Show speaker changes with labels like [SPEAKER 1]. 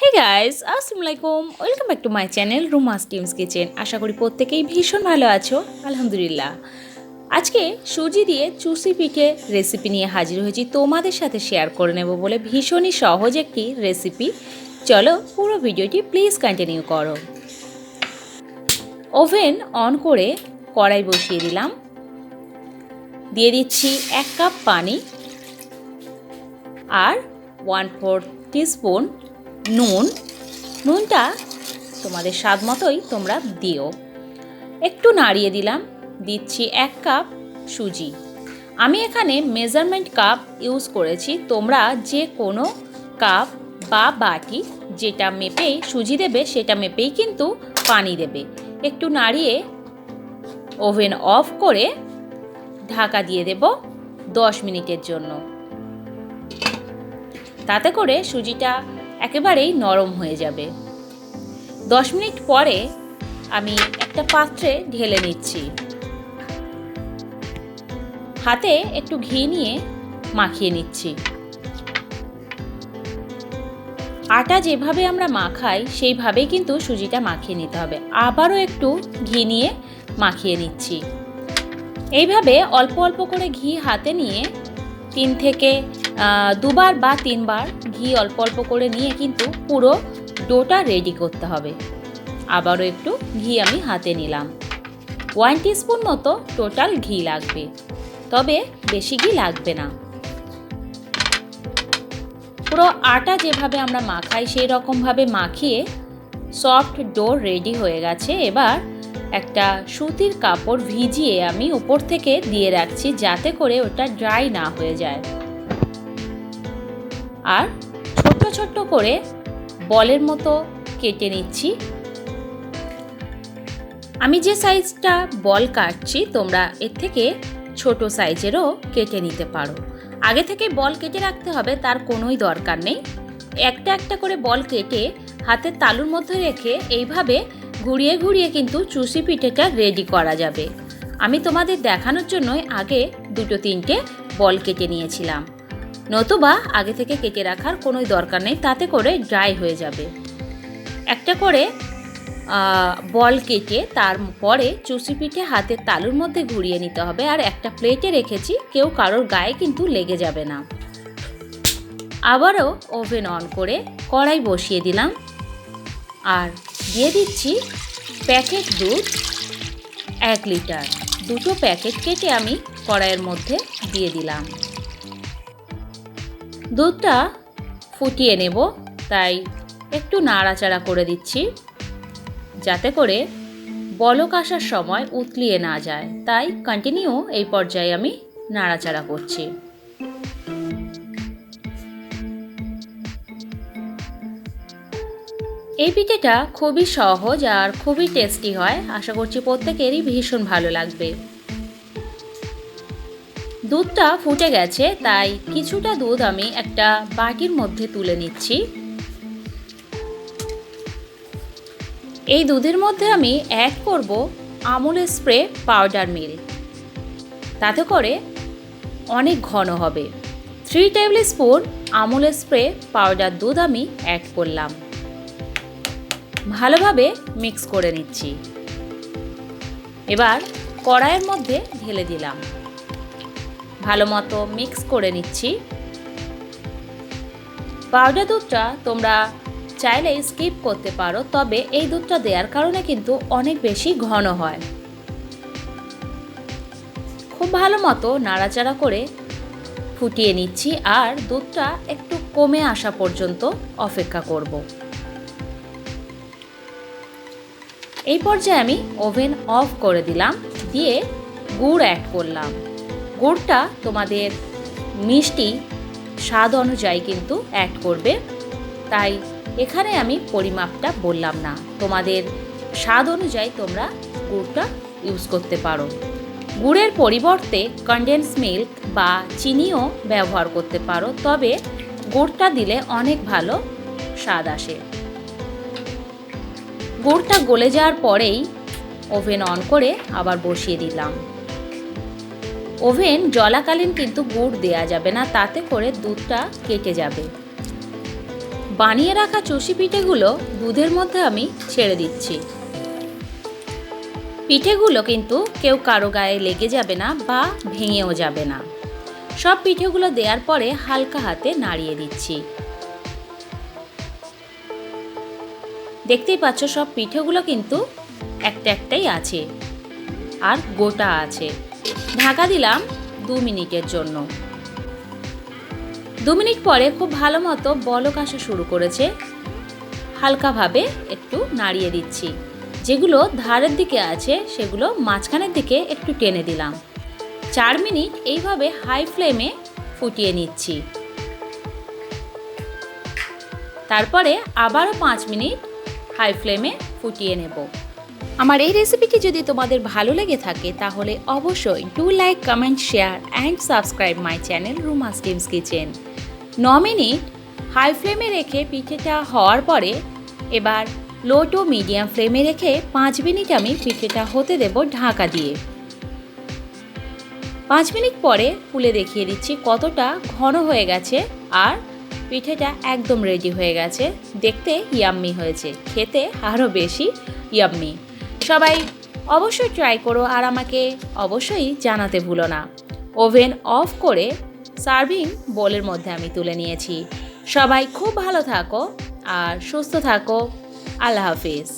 [SPEAKER 1] হে guys, আসসালামু আলাইকুম। Welcome back to my channel Ruma's team's kitchen. আশা করি প্রত্যেকেই ভীষণ ভালো আছো। আলহামদুলিল্লাহ। আজকে সুজি দিয়ে চুষি পিঠে রেসিপি নিয়ে হাজির হয়েছি, তোমাদের সাথে শেয়ার করে নেব বলে। ভীষণই সহজ একটি রেসিপি। চলো পুরো ভিডিওটি প্লিজ কন্টিনিউ করো। ওভেন অন করে কড়াই বসিয়ে দিলাম। দিয়ে দিচ্ছি 1 কাপ পানি আর 1/4 টিস্পুন নুন। নুনটা তোমাদের স্বাদ মতোই তোমরা দিও। একটু নাড়িয়ে দিলাম। দিচ্ছি 1 কাপ সুজি। আমি এখানে মেজারমেন্ট কাপ ইউজ করেছি, তোমরা যে কোনো কাপ বা বাটি যেটা মেপেই সুজি দেবে সেটা মেপেই কিন্তু পানি দেবে। একটু নাড়িয়ে ওভেন অফ করে ঢাকা দিয়ে দেব 10 মিনিটের জন্য। তাতে করে সুজিটা একেবারেই নরম হয়ে যাবে। 10 মিনিট পরে আমি একটা পাত্রে ঢেলে নিচ্ছি। হাতে একটু ঘি নিয়ে মাখিয়ে নিচ্ছি। আটা যেভাবে আমরা মাখাই সেইভাবেই কিন্তু সুজিটা মাখিয়ে নিতে হবে। আবারও একটু ঘি নিয়ে মাখিয়ে নিচ্ছি। এইভাবে অল্প অল্প করে ঘি হাতে নিয়ে 3 থেকে 2বার বা 3বার ঘি অল্প অল্প করে নিয়ে কিন্তু পুরো ডোটা রেডি করতে হবে। আবারও একটু ঘি আমি হাতে নিলাম। 1 টিস্পুন মতো টোটাল ঘি লাগবে, তবে বেশি ঘি লাগবে না। পুরো আটা যেভাবে আমরা মাখাই সেই রকমভাবে মাখিয়ে সফট ডো রেডি হয়ে গেছে। এবার একটা সুতির কাপড় ভিজিয়ে আমি উপর থেকে দিয়ে রাখছি, যাতে করে ওটা ড্রাই না হয়ে যায়। আর ছোট্ট ছোট্ট করে বলের মতো কেটে নিচ্ছি। আমি যে সাইজটা বল কাটছি তোমরা এর থেকে ছোট সাইজেরও কেটে নিতে পারো। আগে থেকে বল কেটে রাখতে হবে তার কোনোই দরকার নেই। একটা একটা করে বল কেটে হাতের তালুর মধ্যে রেখে এইভাবে ঘুরিয়ে ঘুরিয়ে কিন্তু চুষি পিঠেটা রেডি করা যাবে। আমি তোমাদের দেখানোর জন্যই আগে 2-3টে বল কেটে নিয়েছিলাম, নতুবা আগে থেকে কেটে রাখার কোনোই দরকার নেই, তাতে করে ড্রাই হয়ে যাবে। একটা করে বল কেটে তারপরে চুষি পিঠে হাতের তালুর মধ্যে ঘুরিয়ে নিতে হবে। আর একটা প্লেটে রেখেছি, কেউ কারোর গায়ে কিন্তু লেগে যাবে না। আবারও ওভেন অন করে কড়াই বসিয়ে দিলাম আর দিয়ে দিচ্ছি প্যাকেট দুধ 1 লিটার। 2টো প্যাকেট কেটে আমি কড়াইয়ের মধ্যে দিয়ে দিলাম। দুধটা ফুটিয়ে নেব, তাই একটু নাড়াচাড়া করে দিচ্ছি, যাতে করে বলক আসার সময় উতলিয়ে না যায়। তাই কন্টিনিউ এই পর্যায়ে আমি নাড়াচাড়া করছি। এই পিঠেটা খুবই সহজ আর খুবই টেস্টি হয়। আশা করছি প্রত্যেকেরই ভীষণ ভালো লাগবে। দুধটা ফুটে গেছে, তাই কিছুটা দুধ আমি একটা বাটির মধ্যে তুলে নিচ্ছি। এই দুধের মধ্যে আমি অ্যাড করব আমুল স্প্রে পাউডার মিল্ক, তাতে করে অনেক ঘন হবে। 3 table spoon Amul spray powder দুধ আমি অ্যাড করলাম। ভালোভাবে মিক্স করে নিচ্ছি। এবার কড়াইয়ের মধ্যে ঢেলে দিলাম। ভালো মতো মিক্স করে নিচ্ছি। পাউডার দুধটা তোমরা চাইলে স্কিপ করতে পারো, তবে এই দুধটা দেওয়ার কারণে কিন্তু অনেক বেশি ঘন হয়। খুব ভালো মতো নাড়াচাড়া করে ফুটিয়ে নিচ্ছি আর দুধটা একটু কমে আসা পর্যন্ত অপেক্ষা করব। এই পর্যায়ে আমি ওভেন অফ করে দিলাম, দিয়ে গুড় অ্যাড করলাম। গুড়টা তোমাদের মিষ্টি স্বাদ অনুযায়ী কিন্তু অ্যাড করবে, তাই এখানে আমি পরিমাপটা বললাম না। তোমাদের স্বাদ অনুযায়ী তোমরা গুড়টা ইউজ করতে পারো। গুড়ের পরিবর্তে কনডেন্স মিল্ক বা চিনিও ব্যবহার করতে পারো, তবে গুড়টা দিলে অনেক ভালো স্বাদ আসে। গুড়টা গলে যাওয়ার পরেই ওভেন অন করে আবার বসিয়ে দিলাম। ওভেন জ্বলাকালীন কিন্তু গুড় দেয়া যাবে না, তাতে করে দুধটা কেটে যাবে। বানিয়ে রাখা চষি পিঠেগুলো দুধের মধ্যে আমি ছেড়ে দিচ্ছি। পিঠেগুলো কিন্তু কেউ কারো গায়ে লেগে যাবে না বা ভেঙেও যাবে না। সব পিঠেগুলো দেওয়ার পরে হালকা হাতে নাড়িয়ে দিচ্ছি। দেখতেই পাচ্ছ সব পিঠেগুলো কিন্তু একটা একটাই আছে আর গোটা আছে। ঢাকা দিলাম 2 মিনিটের জন্য। 2 মিনিট পরে খুব ভালো মতো বলক আসা শুরু করেছে। হালকাভাবে একটু নাড়িয়ে দিচ্ছি। যেগুলো ধারের দিকে আছে সেগুলো মাঝখানের দিকে একটু টেনে দিলাম। 4 মিনিট এইভাবে হাই ফ্লেমে ফুটিয়ে নিচ্ছি। তারপরে আবারও 5 মিনিট হাই ফ্লেমে ফুটিয়ে নেব। আমার এই রেসিপিটি যদি তোমাদের ভালো লেগে থাকে তাহলে অবশ্যই do like, comment, share and subscribe my channel Ruma's team's kitchen. 9 minute high ফ্লেমে রেখে পিঠেটা হওয়ার পরে এবার লো টু মিডিয়াম ফ্লেমে রেখে 5 মিনিট আমি পিঠেটা হতে দেব ঢাকা দিয়ে। 5 মিনিট পরে খুলে দেখিয়ে দিচ্ছি কতটা ঘন হয়ে গেছে আর পিঠেটা একদম রেডি হয়ে গেছে। দেখতে ইয়াম্মি হয়েছে, খেতে আরও বেশি ইয়াম্মি। সবাই অবশ্যই ট্রাই করো আর আমাকে অবশ্যই জানাতে ভুলো না। ওভেন অফ করে সার্ভিং বোলের মধ্যে আমি তুলে নিয়েছি। সবাই খুব ভালো থাকো আর সুস্থ থাকো। আল্লাহ হাফিজ।